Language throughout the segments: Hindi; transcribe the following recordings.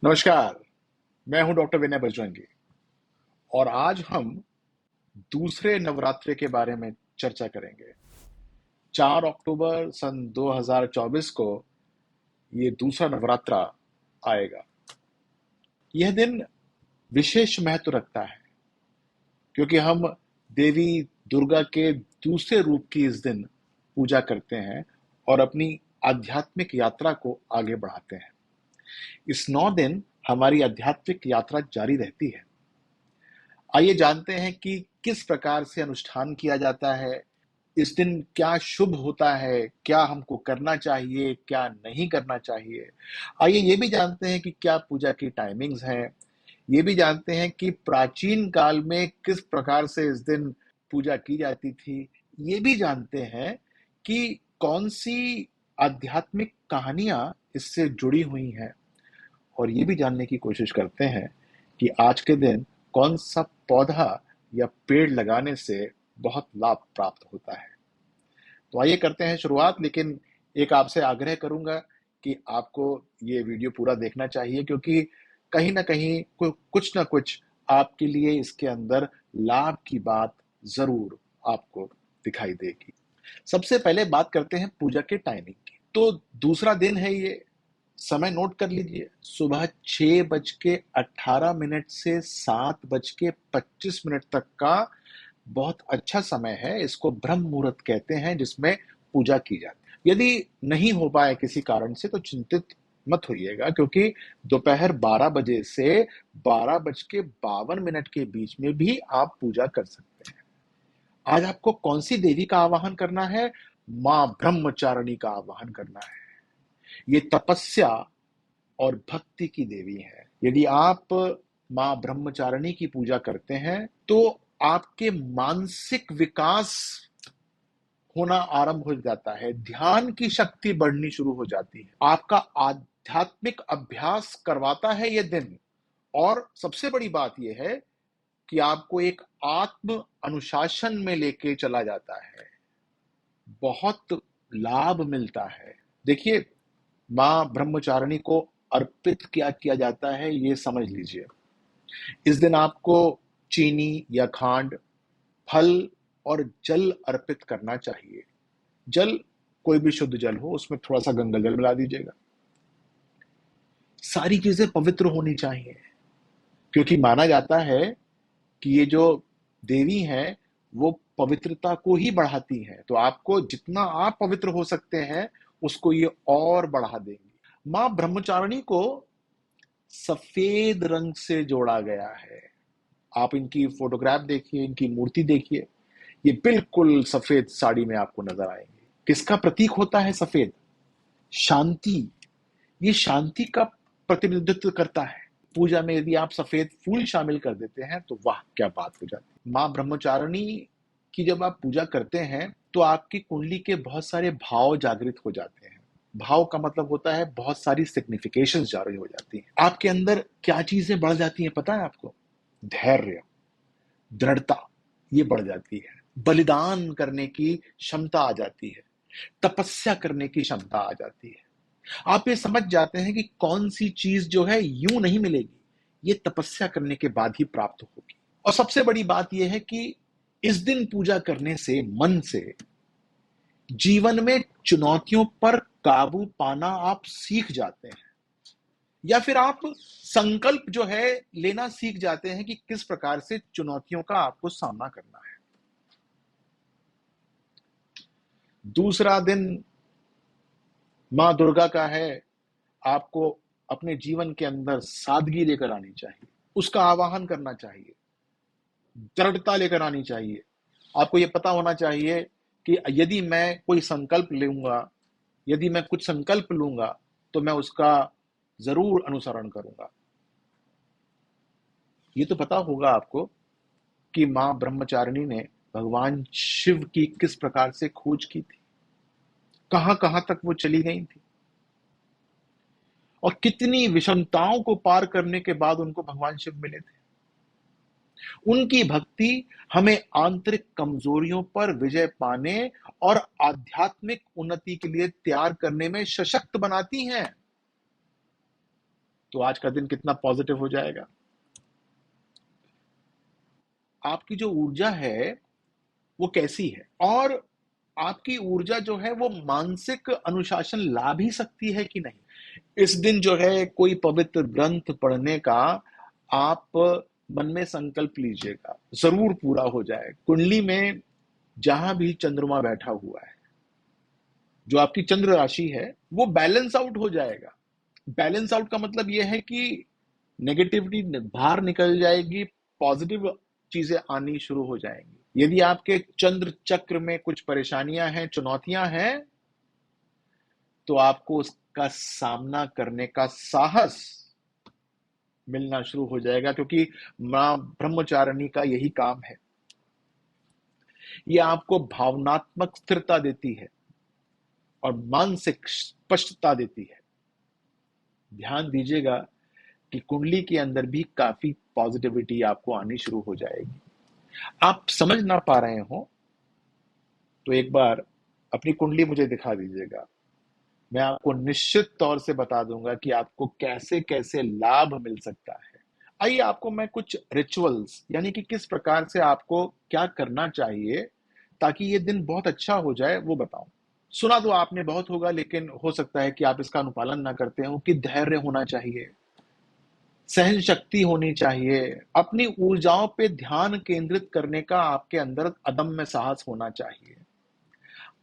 नमस्कार, मैं हूं डॉक्टर विनय बजरंगी और आज हम दूसरे नवरात्रि के बारे में चर्चा करेंगे। 4 अक्टूबर सन 2024 को ये दूसरा नवरात्रा आएगा। यह दिन विशेष महत्व रखता है क्योंकि हम देवी दुर्गा के दूसरे रूप की इस दिन पूजा करते हैं और अपनी आध्यात्मिक यात्रा को आगे बढ़ाते हैं। इस 9 दिन हमारी आध्यात्मिक यात्रा जारी रहती है। आइए जानते हैं कि किस प्रकार से अनुष्ठान किया जाता है, इस दिन क्या शुभ होता है, क्या हमको करना चाहिए, क्या नहीं करना चाहिए। आइए ये भी जानते हैं कि क्या पूजा की टाइमिंग्स हैं, ये भी जानते हैं कि प्राचीन काल में किस प्रकार से इस दिन पूजा की जाती थी, ये भी जानते हैं कि कौन सी आध्यात्मिक कहानियां इससे जुड़ी हुई हैं और ये भी जानने की कोशिश करते हैं कि आज के दिन कौन सा पौधा या पेड़ लगाने से बहुत लाभ प्राप्त होता है। तो आइए करते हैं शुरुआत, लेकिन एक आपसे आग्रह करूंगा कि आपको ये वीडियो पूरा देखना चाहिए क्योंकि कहीं ना कहीं कुछ ना कुछ आपके लिए इसके अंदर लाभ की बात जरूर आपको दिखाई देगी। सबसे पहले बात करते हैं पूजा के टाइमिंग की। तो दूसरा दिन है ये, समय नोट कर लीजिए। सुबह 6:18 से 7:25 तक का बहुत अच्छा समय है। इसको ब्रह्म मुहूर्त कहते हैं जिसमें पूजा की जाती है। यदि नहीं हो पाए किसी कारण से तो चिंतित मत होइएगा क्योंकि दोपहर 12 बजे से 12:52 के बीच में भी आप पूजा कर सकते हैं। आज आपको कौन सी देवी का आवाहन करना है? मां ब्रह्मचारिणी का आवाहन करना है। ये तपस्या और भक्ति की देवी है। यदि आप मां ब्रह्मचारिणी की पूजा करते हैं तो आपके मानसिक विकास होना आरंभ हो जाता है, ध्यान की शक्ति बढ़नी शुरू हो जाती है, आपका आध्यात्मिक अभ्यास करवाता है ये दिन। और सबसे बड़ी बात यह है कि आपको एक आत्म अनुशासन में लेके चला जाता है, बहुत लाभ मिलता है। देखिए, मां ब्रह्मचारिणी को अर्पित क्या किया जाता है ये समझ लीजिए। इस दिन आपको चीनी या खांड, फल और जल अर्पित करना चाहिए। जल कोई भी शुद्ध जल हो, उसमें थोड़ा सा गंगा जल मिला दीजिएगा। सारी चीजें पवित्र होनी चाहिए क्योंकि माना जाता है कि ये जो देवी हैं वो पवित्रता को ही बढ़ाती हैं। तो आपको जितना आप पवित्र हो सकते हैं उसको ये और बढ़ा देंगी। मां ब्रह्मचारिणी को सफेद रंग से जोड़ा गया है। आप इनकी फोटोग्राफ देखिए, इनकी मूर्ति देखिए, ये बिल्कुल सफेद साड़ी में आपको नजर आएंगे। किसका प्रतीक होता है सफेद? शांति। ये शांति का प्रतिनिधित्व करता है। पूजा में यदि आप सफेद फूल शामिल कर देते हैं तो वाह क्या बात हो जाती है। मां ब्रह्मचारिणी की जब आप पूजा करते हैं तो आपकी कुंडली के बहुत सारे भाव जागृत हो जाते हैं। भाव का मतलब होता है बहुत सारी सिग्निफिकेशंस जारी हो जाती हैं। आपके अंदर क्या चीजें बढ़ जाती हैं पता है आपको? धैर्य, दृढ़ता, ये बढ़ जाती है। बलिदान करने की क्षमता आ जाती है, तपस्या करने की क्षमता आ जाती है। आप ये समझ जाते हैं कि कौन सी चीज जो है यूं नहीं मिलेगी, ये तपस्या करने के बाद ही प्राप्त होगी। और सबसे बड़ी बात यह है कि इस दिन पूजा करने से मन से जीवन में चुनौतियों पर काबू पाना आप सीख जाते हैं, या फिर आप संकल्प जो है लेना सीख जाते हैं कि किस प्रकार से चुनौतियों का आपको सामना करना है। दूसरा दिन मां दुर्गा का है। आपको अपने जीवन के अंदर सादगी लेकर आनी चाहिए, उसका आवाहन करना चाहिए, दृढ़ता लेकर आनी चाहिए। आपको यह पता होना चाहिए कि यदि मैं कोई संकल्प लूंगा, यदि मैं कुछ संकल्प लूंगा तो मैं उसका जरूर अनुसरण करूंगा। ये तो पता होगा आपको कि मां ब्रह्मचारिणी ने भगवान शिव की किस प्रकार से खोज की थी, कहां कहां तक वो चली गई थी और कितनी विषमताओं को पार करने के बाद उनको भगवान शिव मिले थे। उनकी भक्ति हमें आंतरिक कमजोरियों पर विजय पाने और आध्यात्मिक उन्नति के लिए तैयार करने में सशक्त बनाती हैं। तो आज का दिन कितना पॉजिटिव हो जाएगा। आपकी जो ऊर्जा है वो कैसी है, और आपकी ऊर्जा जो है वो मानसिक अनुशासन ला भी सकती है कि नहीं। इस दिन जो है कोई पवित्र ग्रंथ पढ़ने का आप मन में संकल्प लीजिएगा, जरूर पूरा हो जाए। कुंडली में जहां भी चंद्रमा बैठा हुआ है, जो आपकी चंद्र राशि है, वो बैलेंस आउट हो जाएगा। बैलेंस आउट का मतलब यह है कि नेगेटिविटी बाहर निकल जाएगी, पॉजिटिव चीजें आनी शुरू हो जाएंगी। यदि आपके चंद्र चक्र में कुछ परेशानियां हैं, चुनौतियां हैं, तो आपको उसका सामना करने का साहस मिलना शुरू हो जाएगा, क्योंकि मां ब्रह्मचारिणी का यही काम है। यह आपको भावनात्मक स्थिरता देती है और मानसिक स्पष्टता देती है। ध्यान दीजिएगा कि कुंडली के अंदर भी काफी पॉजिटिविटी आपको आनी शुरू हो जाएगी। आप समझ ना पा रहे हो तो एक बार अपनी कुंडली मुझे दिखा दीजिएगा, मैं आपको निश्चित तौर से बता दूंगा कि आपको कैसे कैसे लाभ मिल सकता है। आइए आपको मैं कुछ रिचुअल्स, यानी कि किस प्रकार से आपको क्या करना चाहिए ताकि ये दिन बहुत अच्छा हो जाए, वो बताऊं। सुना तो आपने बहुत होगा, लेकिन हो सकता है कि आप इसका अनुपालन ना करते हो, कि धैर्य होना चाहिए, सहन शक्ति होनी चाहिए, अपनी ऊर्जाओं पे ध्यान केंद्रित करने का आपके अंदर अदम्य साहस होना चाहिए,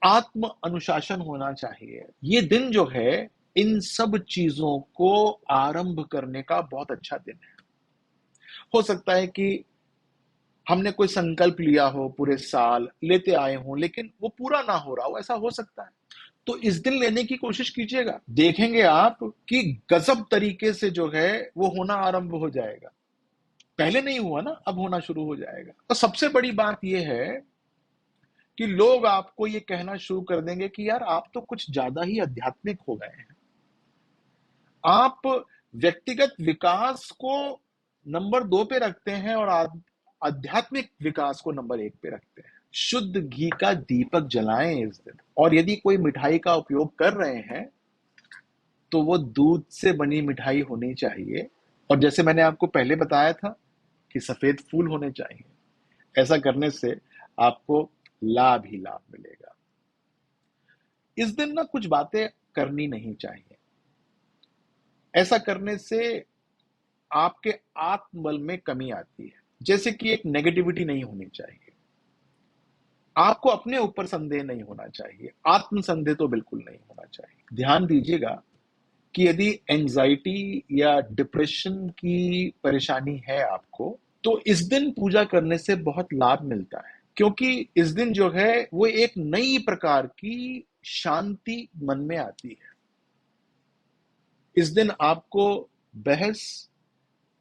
आत्म अनुशासन होना चाहिए। ये दिन जो है इन सब चीजों को आरंभ करने का बहुत अच्छा दिन है। हो सकता है कि हमने कोई संकल्प लिया हो, पूरे साल लेते आए हों, लेकिन वो पूरा ना हो रहा हो, ऐसा हो सकता है। तो इस दिन लेने की कोशिश कीजिएगा, देखेंगे आप कि गजब तरीके से जो है वो होना आरंभ हो जाएगा। पहले नहीं हुआ ना, अब होना शुरू हो जाएगा। और सबसे बड़ी बात यह है कि लोग आपको ये कहना शुरू कर देंगे कि यार आप तो कुछ ज्यादा ही आध्यात्मिक हो गए हैं। आप व्यक्तिगत विकास को नंबर 2 पे रखते हैं और आध्यात्मिक विकास को नंबर 1 पे रखते हैं। शुद्ध घी का दीपक जलाएं इस दिन, और यदि कोई मिठाई का उपयोग कर रहे हैं तो वो दूध से बनी मिठाई होनी चाहिए, और जैसे मैंने आपको पहले बताया था कि सफेद फूल होने चाहिए। ऐसा करने से आपको लाभ ही लाभ मिलेगा। इस दिन ना कुछ बातें करनी नहीं चाहिए। ऐसा करने से आपके आत्मबल में कमी आती है। जैसे कि एक नेगेटिविटी नहीं होनी चाहिए, आपको अपने ऊपर संदेह नहीं होना चाहिए, आत्म संदेह तो बिल्कुल नहीं होना चाहिए। ध्यान दीजिएगा कि यदि एंजाइटी या डिप्रेशन की परेशानी है आपको, तो इस दिन पूजा करने से बहुत लाभ मिलता है, क्योंकि इस दिन जो है वो एक नई प्रकार की शांति मन में आती है। इस दिन आपको बहस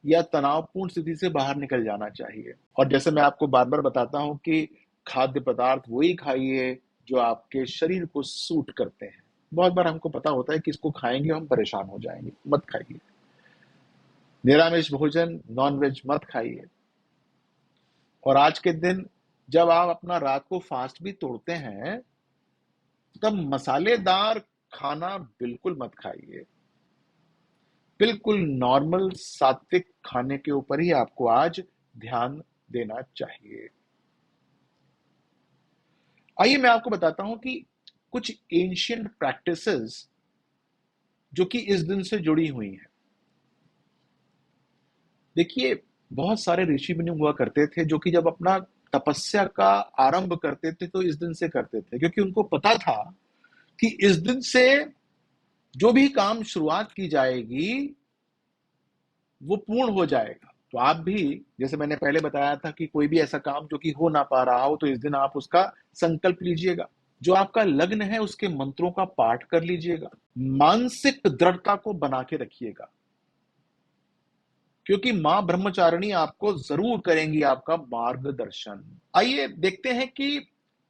या तनावपूर्ण स्थिति से बाहर निकल जाना चाहिए। और जैसे मैं आपको बार बार बताता हूं कि खाद्य पदार्थ वही खाइए जो आपके शरीर को सूट करते हैं। बहुत बार हमको पता होता है कि इसको खाएंगे हम परेशान हो जाएंगे, मत खाइए। निरामिष भोजन, नॉनवेज मत खाइए। और आज के दिन जब आप अपना रात को फास्ट भी तोड़ते हैं, तब मसालेदार खाना बिल्कुल मत खाइए। बिल्कुल नॉर्मल सात्विक खाने के ऊपर ही आपको आज ध्यान देना चाहिए। आइए मैं आपको बताता हूं कि कुछ एंशियंट प्रैक्टिसेस जो कि इस दिन से जुड़ी हुई हैं। देखिए, बहुत सारे ऋषि मुनि हुआ करते थे जो कि जब अपना तपस्या का आरंभ करते थे तो इस दिन से करते थे, क्योंकि उनको पता था कि इस दिन से जो भी काम शुरुआत की जाएगी वो पूर्ण हो जाएगा। तो आप भी, जैसे मैंने पहले बताया था कि कोई भी ऐसा काम जो कि हो ना पा रहा हो, तो इस दिन आप उसका संकल्प लीजिएगा। जो आपका लग्न है उसके मंत्रों का पाठ कर लीजिएगा। मानसिक दृढ़ता को बना के रखिएगा, क्योंकि मां ब्रह्मचारिणी आपको जरूर करेंगी आपका मार्गदर्शन। आइए देखते हैं कि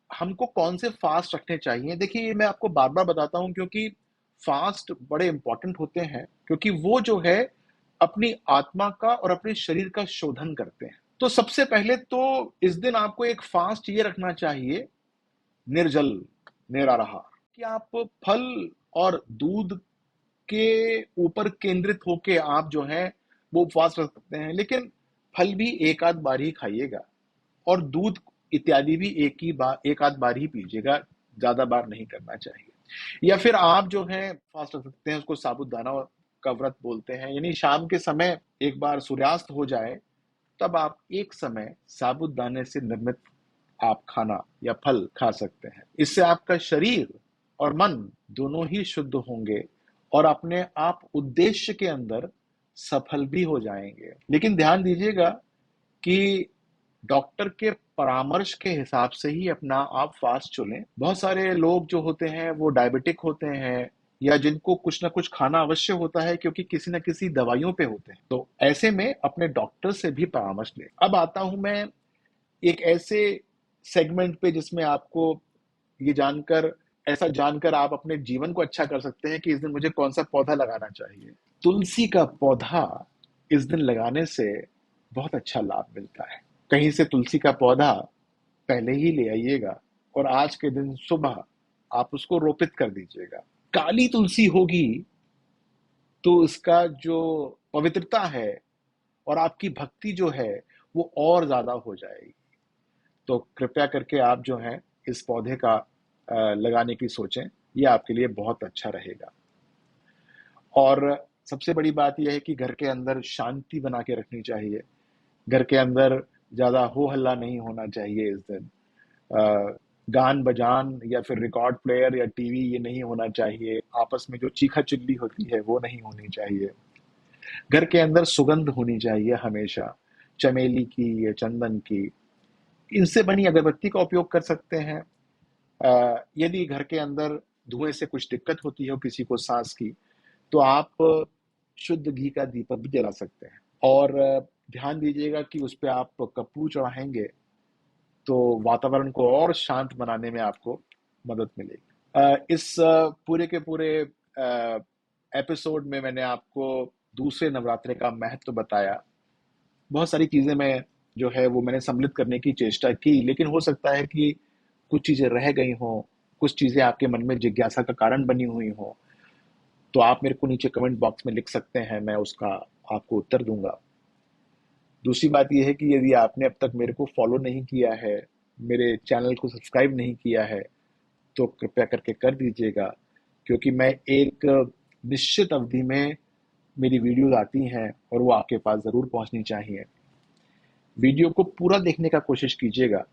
हमको कौन से फास्ट रखने चाहिए। देखिए, ये मैं आपको बार बार बताता हूं क्योंकि फास्ट बड़े इंपॉर्टेंट होते हैं, क्योंकि वो जो है अपनी आत्मा का और अपने शरीर का शोधन करते हैं। तो सबसे पहले तो इस दिन आपको एक फास्ट ये रखना चाहिए, निर्जल, निराहार, कि आप फल और दूध उसके ऊपर केंद्रित होके आप जो है वो उपवास रख सकते हैं, लेकिन फल भी एक आध बार ही खाइएगा और दूध इत्यादि भी एक आध बार ही पीजिएगा, ज्यादा बार नहीं करना चाहिए। या फिर आप जो है फास्ट रख सकते हैं, उसको साबूदाना का व्रत बोलते हैं, यानी शाम के समय एक बार सूर्यास्त हो जाए तब आप एक समय साबूदाने से निर्मित आप खाना या फल खा सकते हैं। इससे आपका शरीर और मन दोनों ही शुद्ध होंगे और अपने आप उद्देश्य के अंदर सफल भी हो जाएंगे। लेकिन ध्यान दीजिएगा कि डॉक्टर के परामर्श के हिसाब से ही अपना आप फास्ट चुनें। बहुत सारे लोग जो होते हैं वो डायबिटिक होते हैं या जिनको कुछ ना कुछ खाना अवश्य होता है क्योंकि किसी न किसी दवाइयों पे होते हैं, तो ऐसे में अपने डॉक्टर से भी परामर्श लें। अब आता हूं मैं एक ऐसे सेगमेंट पे जिसमें आपको ये जानकर ऐसा जानकर आप अपने जीवन को अच्छा कर सकते हैं कि इस दिन मुझे कौन सा पौधा लगाना चाहिए। तुलसी का पौधा इस दिन लगाने से बहुत अच्छा लाभ मिलता है। कहीं से तुलसी का पौधा पहले ही ले आइएगा और आज के दिन सुबह आप उसको रोपित कर दीजिएगा। काली तुलसी होगी तो इसका जो पवित्रता है और आपकी भक्ति जो है वो और ज्यादा हो जाएगी। तो कृपया करके आप जो है इस पौधे का लगाने की सोचें, ये आपके लिए बहुत अच्छा रहेगा। और सबसे बड़ी बात यह है कि घर के अंदर शांति बना के रखनी चाहिए। घर के अंदर ज्यादा हो हल्ला नहीं होना चाहिए इस दिन। गान बजान या फिर रिकॉर्ड प्लेयर या टीवी ये नहीं होना चाहिए। आपस में जो चीखा चिल्ली होती है वो नहीं होनी चाहिए। घर के अंदर सुगंध होनी चाहिए हमेशा, चमेली की या चंदन की। इनसे बनी अगरबत्ती का उपयोग कर सकते हैं। यदि घर के अंदर धुएं से कुछ दिक्कत होती है किसी को सांस की, तो आप शुद्ध घी का दीपक भी जला सकते हैं। और ध्यान दीजिएगा कि उस पे आप कपूर चढ़ाएंगे तो वातावरण को और शांत बनाने में आपको मदद मिलेगी। इस पूरे के पूरे एपिसोड में मैंने आपको दूसरे नवरात्रे का महत्व बताया। बहुत सारी चीजें मैं जो है वो मैंने सम्मिलित करने की चेष्टा की, लेकिन हो सकता है कि कुछ चीजें रह गई हों, कुछ चीजें आपके मन में जिज्ञासा का कारण बनी हुई हों, तो आप मेरे को नीचे कमेंट बॉक्स में लिख सकते हैं, मैं उसका आपको उत्तर दूंगा। दूसरी बात यह है कि यदि आपने अब तक मेरे को फॉलो नहीं किया है, मेरे चैनल को सब्सक्राइब नहीं किया है, तो कृपया करके कर दीजिएगा, क्योंकि मैं एक निश्चित अवधि में मेरी वीडियोज आती हैं और वो आपके पास ज़रूर पहुंचनी चाहिए। वीडियो को पूरा देखने का कोशिश कीजिएगा,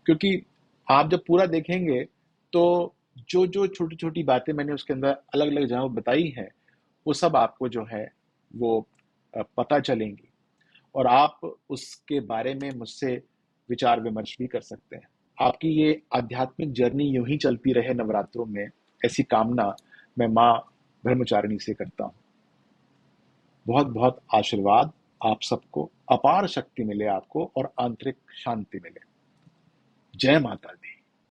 क्योंकि आप जब पूरा देखेंगे तो जो जो छोटी छोटी बातें मैंने उसके अंदर अलग अलग जगह बताई हैं वो सब आपको जो है वो पता चलेंगी और आप उसके बारे में मुझसे विचार विमर्श भी कर सकते हैं। आपकी ये आध्यात्मिक जर्नी यूं ही चलती रहे नवरात्रों में, ऐसी कामना मैं माँ ब्रह्मचारिणी से करता हूँ। बहुत बहुत आशीर्वाद आप सबको, अपार शक्ति मिले आपको और आंतरिक शांति मिले। जय माता दी।